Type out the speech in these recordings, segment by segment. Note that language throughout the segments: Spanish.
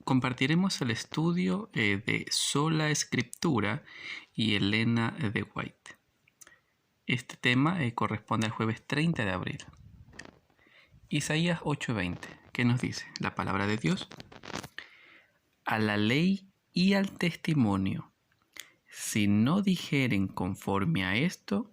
Compartiremos el estudio de Sola Escritura y Elena de White. Este tema corresponde al jueves 30 de abril. Isaías 8:20, ¿qué nos dice la palabra de Dios? A la ley y al testimonio, si no dijeren conforme a esto,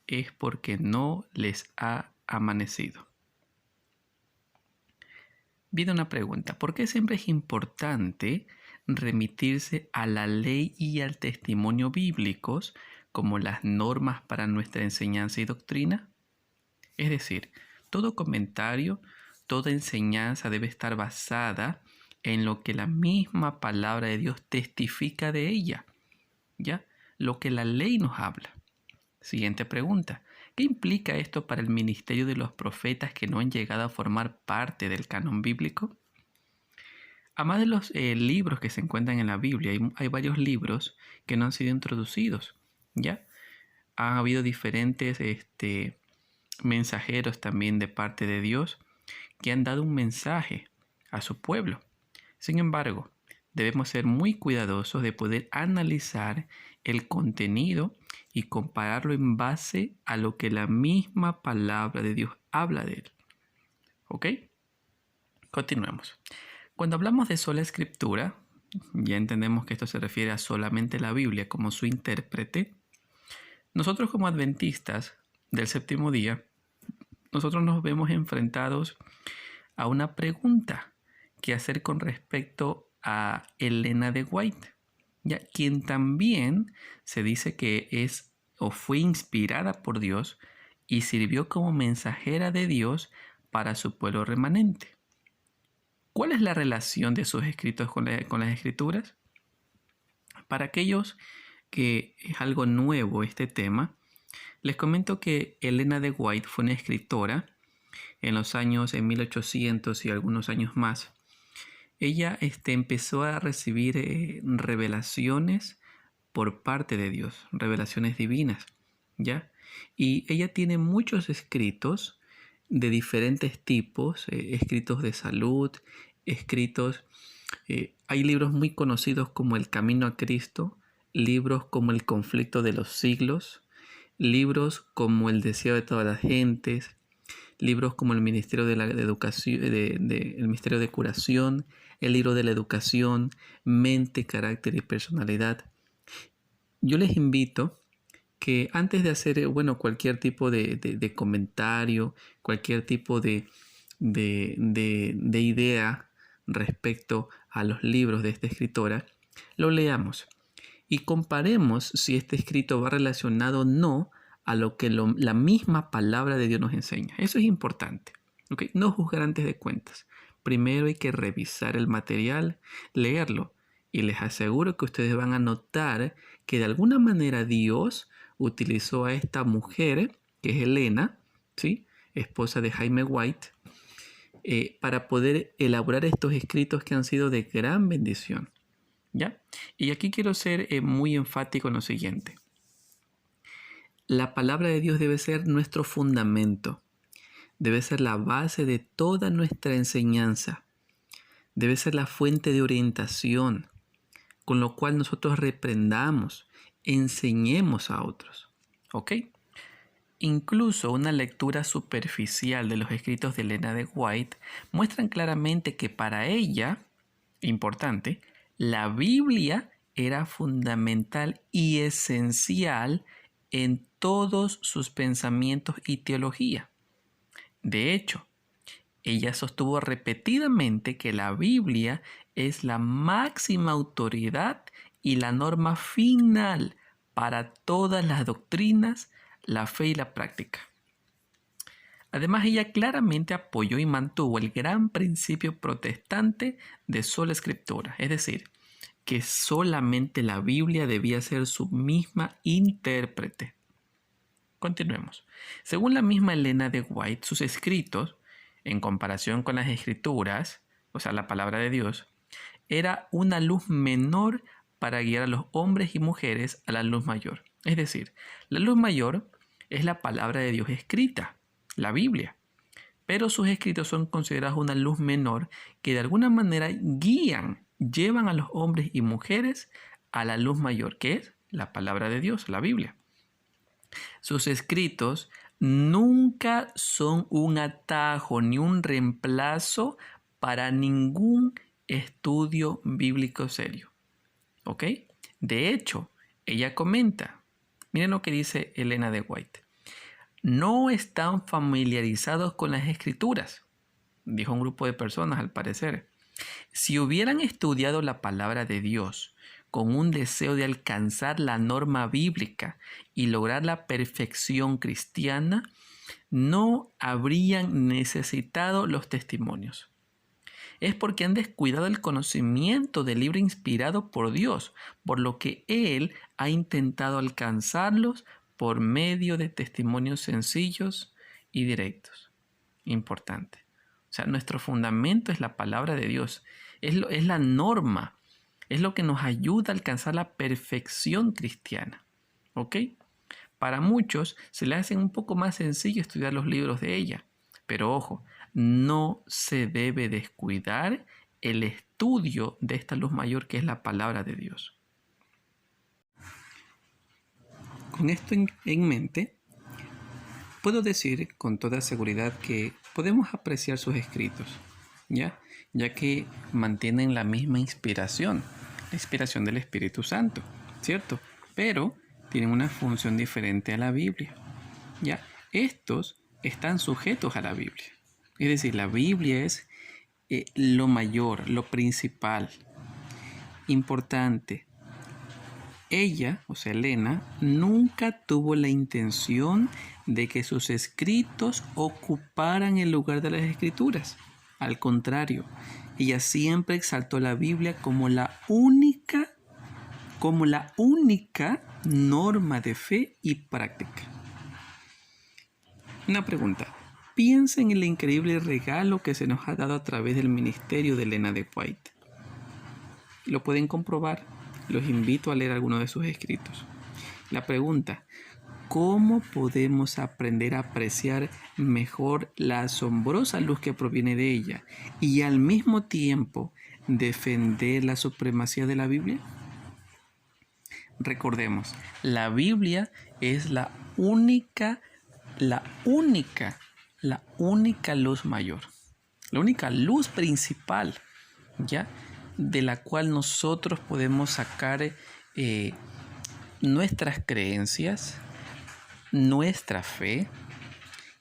es porque no les ha amanecido. Viene una pregunta, ¿por qué siempre es importante remitirse a la ley y al testimonio bíblicos como las normas para nuestra enseñanza y doctrina? Es decir, todo comentario, toda enseñanza debe estar basada en lo que la misma palabra de Dios testifica de ella, ¿ya? Lo que la ley nos habla. Siguiente pregunta. ¿Qué implica esto para el ministerio de los profetas que no han llegado a formar parte del canon bíblico? Además de los libros que se encuentran en la Biblia, hay varios libros que no han sido introducidos, ¿ya? Ha habido diferentes mensajeros también de parte de Dios que han dado un mensaje a su pueblo. Sin embargo, debemos ser muy cuidadosos de poder analizar el contenido y compararlo en base a lo que la misma palabra de Dios habla de él. ¿Ok? Continuemos. Cuando hablamos de sola escritura, ya entendemos que esto se refiere a solamente la Biblia como su intérprete. Nosotros como adventistas del séptimo día, nosotros nos vemos enfrentados a una pregunta que hacer con respecto a Elena de White, ya quien también se dice que es o fue inspirada por Dios y sirvió como mensajera de Dios para su pueblo remanente. ¿Cuál es la relación de sus escritos con las escrituras? Para aquellos que es algo nuevo este tema, les comento que Elena de White fue una escritora en los años 1800 y algunos años más. Ella empezó a recibir revelaciones por parte de Dios, revelaciones divinas, ¿ya? Y ella tiene muchos escritos de diferentes tipos, escritos de salud, escritos, hay libros muy conocidos como El Camino a Cristo, libros como El Conflicto de los Siglos, libros como El Deseo de todas las gentes, libros como El Ministerio de la Educación, el Ministerio de Curación, el libro de la educación, mente, carácter y personalidad. Yo les invito que antes de hacer cualquier tipo de comentario, cualquier tipo de idea respecto a los libros de esta escritora, lo leamos y comparemos si este escrito va relacionado o no a lo que la misma palabra de Dios nos enseña. Eso es importante, ¿okay? No juzgar antes de cuentas. Primero hay que revisar el material, leerlo, y les aseguro que ustedes van a notar que de alguna manera Dios utilizó a esta mujer, que es Elena, ¿sí?, esposa de Jaime White, para poder elaborar estos escritos que han sido de gran bendición, ¿ya? Y aquí quiero ser muy enfático en lo siguiente. La palabra de Dios debe ser nuestro fundamento, debe ser la base de toda nuestra enseñanza, debe ser la fuente de orientación, con lo cual nosotros reprendamos, enseñemos a otros. ¿Ok? Incluso una lectura superficial de los escritos de Elena de White muestran claramente que para ella, importante, la Biblia era fundamental y esencial en todos sus pensamientos y teología. De hecho, ella sostuvo repetidamente que la Biblia es la máxima autoridad y la norma final para todas las doctrinas, la fe y la práctica. Además, ella claramente apoyó y mantuvo el gran principio protestante de sola escritura, es decir, que solamente la Biblia debía ser su misma intérprete. Continuemos. Según la misma Elena de White, sus escritos, en comparación con las escrituras, o sea, la palabra de Dios, era una luz menor para guiar a los hombres y mujeres a la luz mayor. Es decir, la luz mayor es la palabra de Dios escrita, la Biblia, pero sus escritos son considerados una luz menor que de alguna manera guían llevan a los hombres y mujeres a la luz mayor, que es la palabra de Dios, la Biblia. Sus escritos nunca son un atajo ni un reemplazo para ningún estudio bíblico serio. ¿Ok? De hecho, ella comenta, miren lo que dice Elena de White. No están familiarizados con las escrituras, dijo un grupo de personas al parecer. Si hubieran estudiado la palabra de Dios con un deseo de alcanzar la norma bíblica y lograr la perfección cristiana, no habrían necesitado los testimonios. Es porque han descuidado el conocimiento del libro inspirado por Dios, por lo que Él ha intentado alcanzarlos por medio de testimonios sencillos y directos. Importante. O sea, nuestro fundamento es la palabra de Dios, es la norma, es lo que nos ayuda a alcanzar la perfección cristiana. ¿Ok? Para muchos se les hace un poco más sencillo estudiar los libros de ella, pero ojo, no se debe descuidar el estudio de esta luz mayor que es la palabra de Dios. Con esto en mente, puedo decir con toda seguridad que podemos apreciar sus escritos, ya que mantienen la misma inspiración, la inspiración del Espíritu Santo, ¿cierto? Pero tienen una función diferente a la Biblia, ¿ya? Estos están sujetos a la Biblia. Es decir, la Biblia es lo mayor, lo principal, importante. Ella, o sea, Elena, nunca tuvo la intención de que sus escritos ocuparan el lugar de las Escrituras. Al contrario, ella siempre exaltó la Biblia como la única norma de fe y práctica. Una pregunta. Piensa en el increíble regalo que se nos ha dado a través del ministerio de Elena de White. Lo pueden comprobar. Los invito a leer algunos de sus escritos. La pregunta, ¿cómo podemos aprender a apreciar mejor la asombrosa luz que proviene de ella y al mismo tiempo defender la supremacía de la Biblia? Recordemos, la Biblia es la única luz mayor, la única luz principal, ¿ya? De la cual nosotros podemos sacar nuestras creencias, nuestra fe,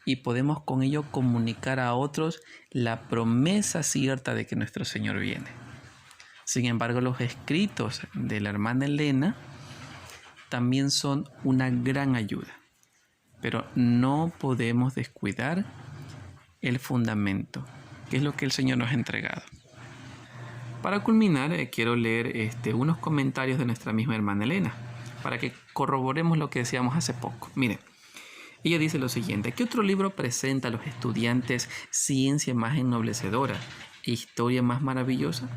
y podemos con ello comunicar a otros la promesa cierta de que nuestro Señor viene. Sin embargo, los escritos de la hermana Elena también son una gran ayuda, pero no podemos descuidar el fundamento, que es lo que el Señor nos ha entregado. Para culminar, quiero leer unos comentarios de nuestra misma hermana Elena, para que corroboremos lo que decíamos hace poco. Miren, ella dice lo siguiente: ¿qué otro libro presenta a los estudiantes ciencia más ennoblecedora e historia más maravillosa?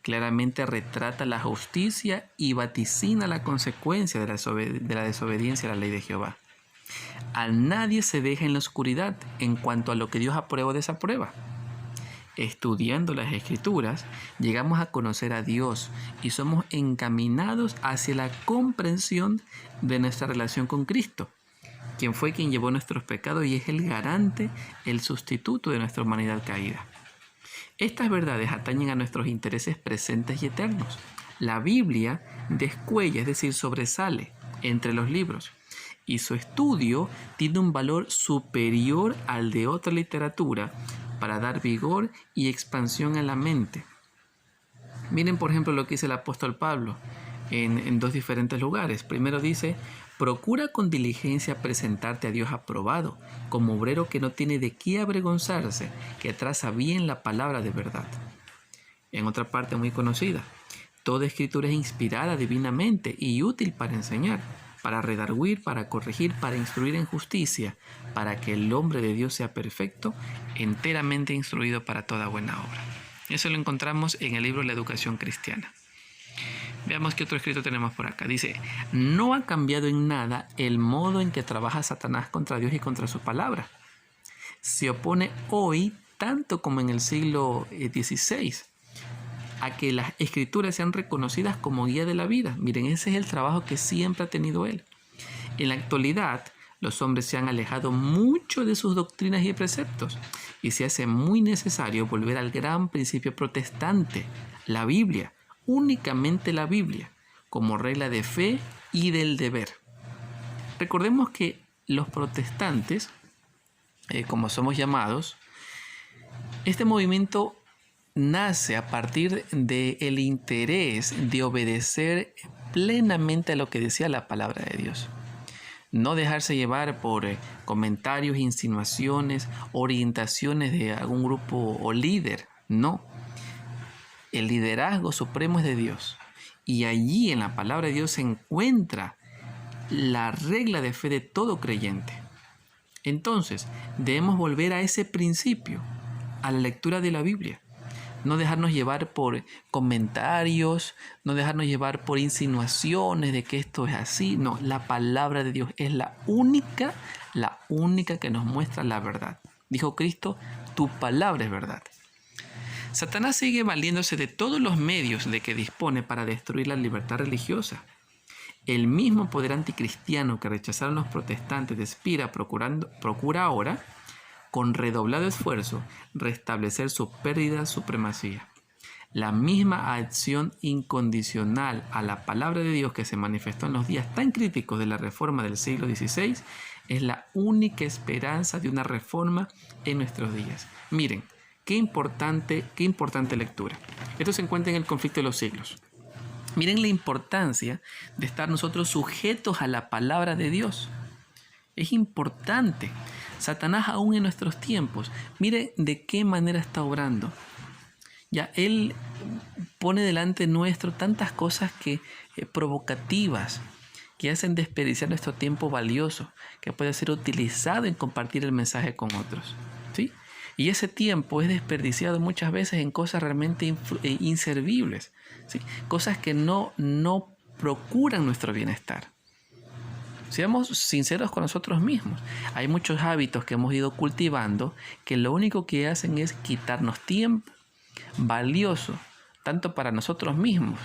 Claramente retrata la justicia y vaticina la consecuencia de la desobediencia a la ley de Jehová. A nadie se deja en la oscuridad en cuanto a lo que Dios aprueba o desaprueba. Estudiando las Escrituras, llegamos a conocer a Dios y somos encaminados hacia la comprensión de nuestra relación con Cristo, quien fue quien llevó nuestros pecados y es el garante, el sustituto de nuestra humanidad caída. Estas verdades atañen a nuestros intereses presentes y eternos. La Biblia descuella, es decir, sobresale entre los libros, y su estudio tiene un valor superior al de otra literatura para dar vigor y expansión a la mente. Miren, por ejemplo, lo que dice el apóstol Pablo en dos diferentes lugares. Primero dice: procura con diligencia presentarte a Dios aprobado, como obrero que no tiene de qué avergonzarse, que traza bien la palabra de verdad. En otra parte muy conocida: toda escritura es inspirada divinamente y útil para enseñar, para redarguir, para corregir, para instruir en justicia, para que el hombre de Dios sea perfecto, enteramente instruido para toda buena obra. Eso lo encontramos en el libro La Educación Cristiana. Veamos qué otro escrito tenemos por acá. Dice: no ha cambiado en nada el modo en que trabaja Satanás contra Dios y contra su palabra. Se opone hoy tanto como en el siglo XVI. a que las escrituras sean reconocidas como guía de la vida. Miren, ese es el trabajo que siempre ha tenido él. En la actualidad, los hombres se han alejado mucho de sus doctrinas y preceptos y se hace muy necesario volver al gran principio protestante, la Biblia, únicamente la Biblia, como regla de fe y del deber. Recordemos que los protestantes, como somos llamados, este movimiento nace a partir del interés de obedecer plenamente a lo que decía la palabra de Dios. No dejarse llevar por comentarios, insinuaciones, orientaciones de algún grupo o líder. No. El liderazgo supremo es de Dios. Y allí en la palabra de Dios se encuentra la regla de fe de todo creyente. Entonces, debemos volver a ese principio, a la lectura de la Biblia. No dejarnos llevar por comentarios, no dejarnos llevar por insinuaciones de que esto es así. No, la palabra de Dios es la única que nos muestra la verdad. Dijo Cristo, tu palabra es verdad. Satanás sigue valiéndose de todos los medios de que dispone para destruir la libertad religiosa. El mismo poder anticristiano que rechazaron los protestantes de Spira procura ahora, con redoblado esfuerzo, restablecer su pérdida supremacía. La misma acción incondicional a la palabra de Dios que se manifestó en los días tan críticos de la reforma del siglo XVI es la única esperanza de una reforma en nuestros días. Miren, qué importante lectura. Esto se encuentra en el conflicto de los siglos. Miren la importancia de estar nosotros sujetos a la palabra de Dios. Es importante. Satanás aún en nuestros tiempos, mire de qué manera está obrando. Ya él pone delante nuestro tantas cosas provocativas que hacen desperdiciar nuestro tiempo valioso, que puede ser utilizado en compartir el mensaje con otros, ¿sí? Y ese tiempo es desperdiciado muchas veces en cosas realmente inservibles, ¿sí? Cosas que no procuran nuestro bienestar. Seamos sinceros con nosotros mismos. Hay muchos hábitos que hemos ido cultivando que lo único que hacen es quitarnos tiempo valioso, tanto para nosotros mismos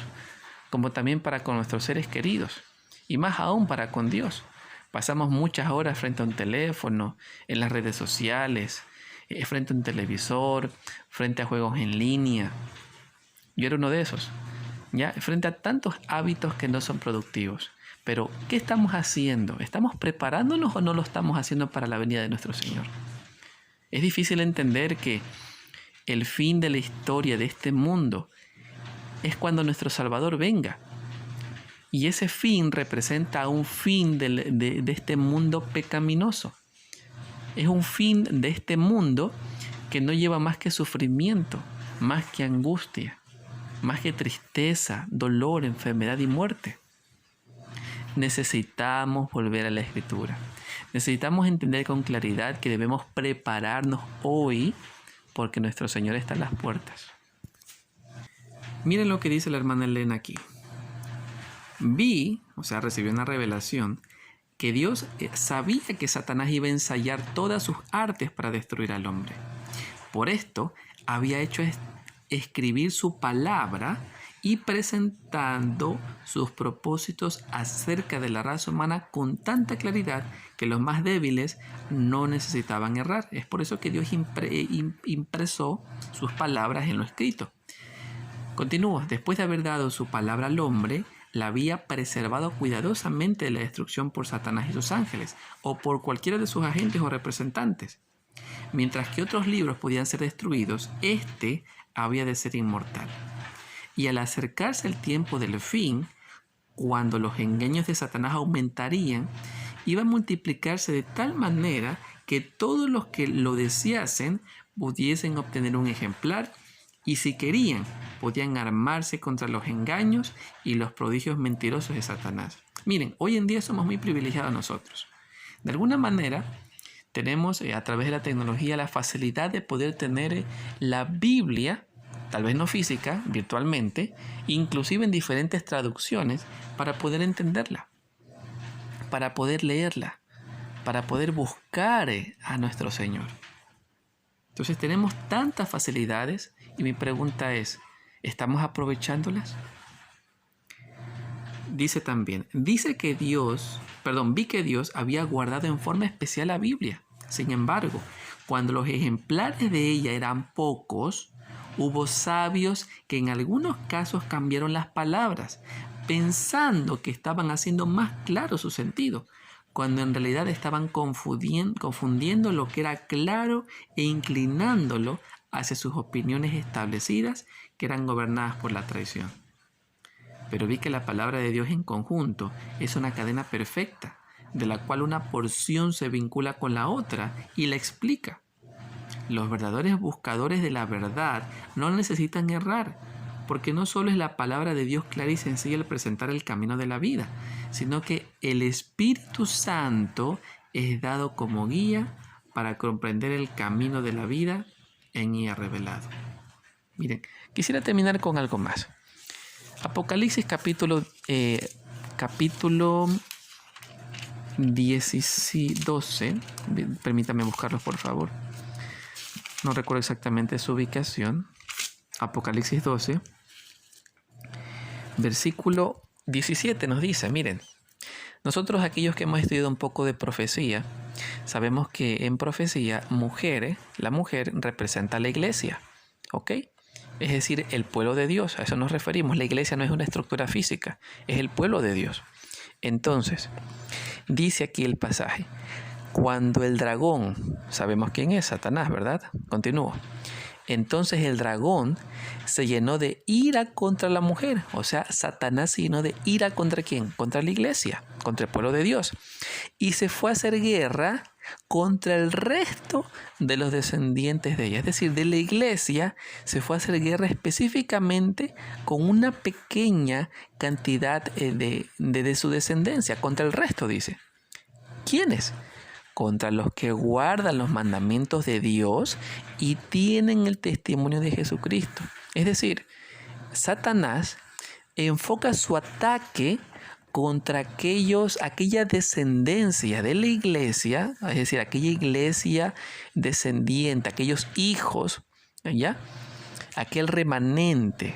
como también para con nuestros seres queridos y más aún para con Dios. Pasamos muchas horas frente a un teléfono, en las redes sociales, frente a un televisor, frente a juegos en línea. Yo era uno de esos, ¿ya? Frente a tantos hábitos que no son productivos. Pero, ¿qué estamos haciendo? ¿Estamos preparándonos o no lo estamos haciendo para la venida de nuestro Señor? Es difícil entender que el fin de la historia de este mundo es cuando nuestro Salvador venga. Y ese fin representa un fin de este mundo pecaminoso. Es un fin de este mundo que no lleva más que sufrimiento, más que angustia, más que tristeza, dolor, enfermedad y muerte. Necesitamos volver a la Escritura. Necesitamos entender con claridad que debemos prepararnos hoy porque nuestro Señor está a las puertas. Miren lo que dice la hermana Elena aquí. Recibió una revelación que Dios sabía que Satanás iba a ensayar todas sus artes para destruir al hombre. Por esto había hecho escribir su palabra y presentando sus propósitos acerca de la raza humana con tanta claridad que los más débiles no necesitaban errar. Es por eso que Dios impresó sus palabras en lo escrito. Continúa, después de haber dado su palabra al hombre, la había preservado cuidadosamente de la destrucción por Satanás y sus ángeles, o por cualquiera de sus agentes o representantes. Mientras que otros libros podían ser destruidos, este había de ser inmortal. Y al acercarse el tiempo del fin, cuando los engaños de Satanás aumentarían, iba a multiplicarse de tal manera que todos los que lo deseasen pudiesen obtener un ejemplar y si querían, podían armarse contra los engaños y los prodigios mentirosos de Satanás. Miren, hoy en día somos muy privilegiados nosotros. De alguna manera, tenemos a través de la tecnología la facilidad de poder tener la Biblia, tal vez no física, virtualmente, inclusive en diferentes traducciones, para poder entenderla, para poder leerla, para poder buscar a nuestro Señor. Entonces tenemos tantas facilidades y mi pregunta es, ¿Estamos aprovechándolas? Dice también, vi que Dios había guardado en forma especial la Biblia. Sin embargo, cuando los ejemplares de ella eran pocos, hubo sabios que en algunos casos cambiaron las palabras, pensando que estaban haciendo más claro su sentido, cuando en realidad estaban confundiendo lo que era claro e inclinándolo hacia sus opiniones establecidas que eran gobernadas por la tradición. Pero vi que la palabra de Dios en conjunto es una cadena perfecta, de la cual una porción se vincula con la otra y la explica. Los verdaderos buscadores de la verdad no necesitan errar, porque no solo es la palabra de Dios clara y sencilla al presentar el camino de la vida, sino que el Espíritu Santo es dado como guía para comprender el camino de la vida en ella revelado. Miren, quisiera terminar con algo más. Apocalipsis capítulo 12, permítame buscarlo por favor, no recuerdo exactamente su ubicación. Apocalipsis 12, versículo 17 nos dice, miren, nosotros aquellos que hemos estudiado un poco de profecía, sabemos que en profecía la mujer representa a la iglesia, ¿ok? Es decir, el pueblo de Dios, a eso nos referimos. La iglesia no es una estructura física, es el pueblo de Dios. Entonces, dice aquí el pasaje, cuando el dragón, sabemos quién es, Satanás, ¿verdad? Continúo. Entonces el dragón se llenó de ira contra la mujer. O sea, Satanás se llenó de ira ¿contra quién? Contra la iglesia, contra el pueblo de Dios. Y se fue a hacer guerra contra el resto de los descendientes de ella. Es decir, de la iglesia se fue a hacer guerra específicamente con una pequeña cantidad de su descendencia. Contra el resto, dice. ¿Quiénes? Contra los que guardan los mandamientos de Dios y tienen el testimonio de Jesucristo. Es decir, Satanás enfoca su ataque contra aquella descendencia de la iglesia, es decir, aquella iglesia descendiente, aquellos hijos, ¿ya? Aquel remanente.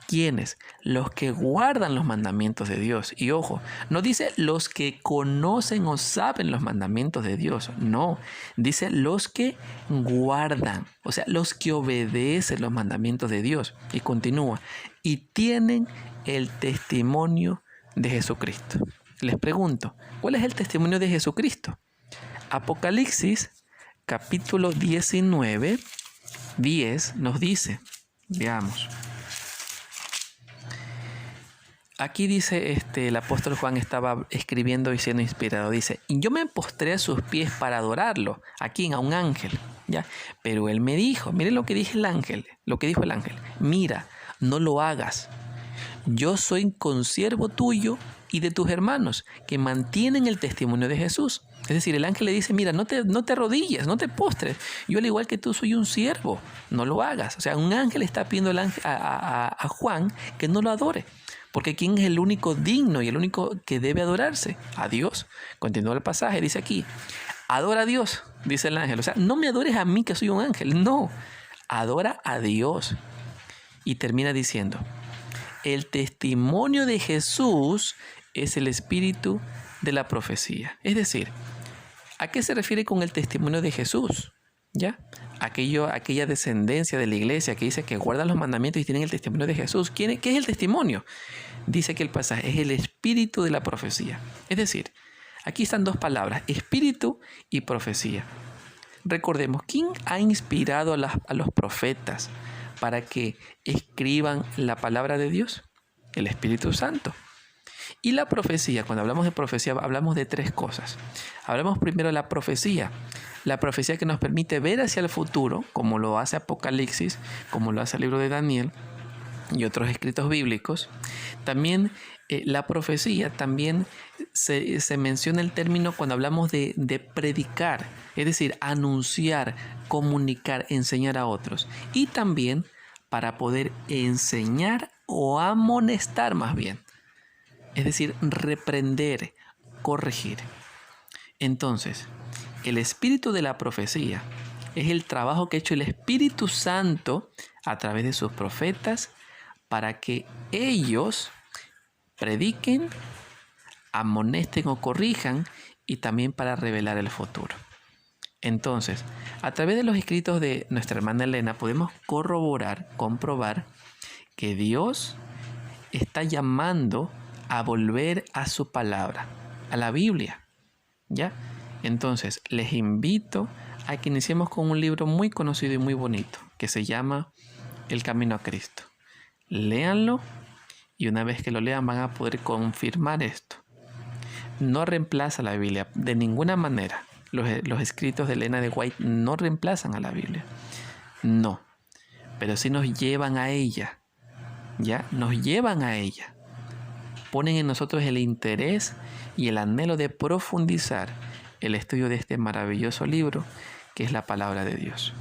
¿Quiénes? Los que guardan los mandamientos de Dios. Y ojo, no dice los que conocen o saben los mandamientos de Dios. No, dice los que guardan. O sea, los que obedecen los mandamientos de Dios. Y continúa. Y tienen el testimonio de Jesucristo. Les pregunto, ¿cuál es el testimonio de Jesucristo? Apocalipsis capítulo 19, 10 nos dice, veamos. Aquí dice, el apóstol Juan estaba escribiendo y siendo inspirado. Dice, y yo me postré a sus pies para adorarlo. ¿A quién? A un ángel. ¿Ya? Pero él me dijo, miren lo que dijo el ángel. Mira, no lo hagas. Yo soy consiervo tuyo y de tus hermanos que mantienen el testimonio de Jesús. Es decir, el ángel le dice, mira, no te arrodilles, no te postres. Yo al igual que tú soy un siervo, no lo hagas. O sea, un ángel está pidiendo a Juan que no lo adore. Porque ¿quién es el único digno y el único que debe adorarse? A Dios. Continúa el pasaje, dice aquí, adora a Dios, dice el ángel. O sea, no me adores a mí que soy un ángel, no, adora a Dios. Y termina diciendo, el testimonio de Jesús es el espíritu de la profecía. Es decir, ¿a qué se refiere con el testimonio de Jesús? ¿Ya? Aquella descendencia de la iglesia que dice que guardan los mandamientos y tienen el testimonio de Jesús. ¿Qué es el testimonio? Dice que el pasaje es el espíritu de la profecía. Es decir, aquí están dos palabras, espíritu y profecía. Recordemos, ¿quién ha inspirado a los profetas para que escriban la palabra de Dios? El Espíritu Santo. Y la profecía, cuando hablamos de profecía, hablamos de tres cosas. Hablamos primero de la profecía que nos permite ver hacia el futuro, como lo hace Apocalipsis, como lo hace el libro de Daniel y otros escritos bíblicos. También la profecía, también se menciona el término cuando hablamos de predicar, es decir, anunciar, comunicar, enseñar a otros. Y también para poder enseñar o amonestar más bien. Es decir, reprender, corregir. Entonces, el espíritu de la profecía es el trabajo que ha hecho el Espíritu Santo a través de sus profetas para que ellos prediquen, amonesten o corrijan y también para revelar el futuro. Entonces, a través de los escritos de nuestra hermana Elena podemos comprobar que Dios está llamando a volver a su palabra, a la Biblia, ¿ya? Entonces, les invito a que iniciemos con un libro muy conocido y muy bonito que se llama El Camino a Cristo. Léanlo y una vez que lo lean van a poder confirmar esto. No reemplaza la Biblia de ninguna manera. Los escritos de Elena de White no reemplazan a la Biblia. No, pero sí nos llevan a ella. ¿Ya? Nos llevan a ella. Ponen en nosotros el interés y el anhelo de profundizar el estudio de este maravilloso libro que es la palabra de Dios.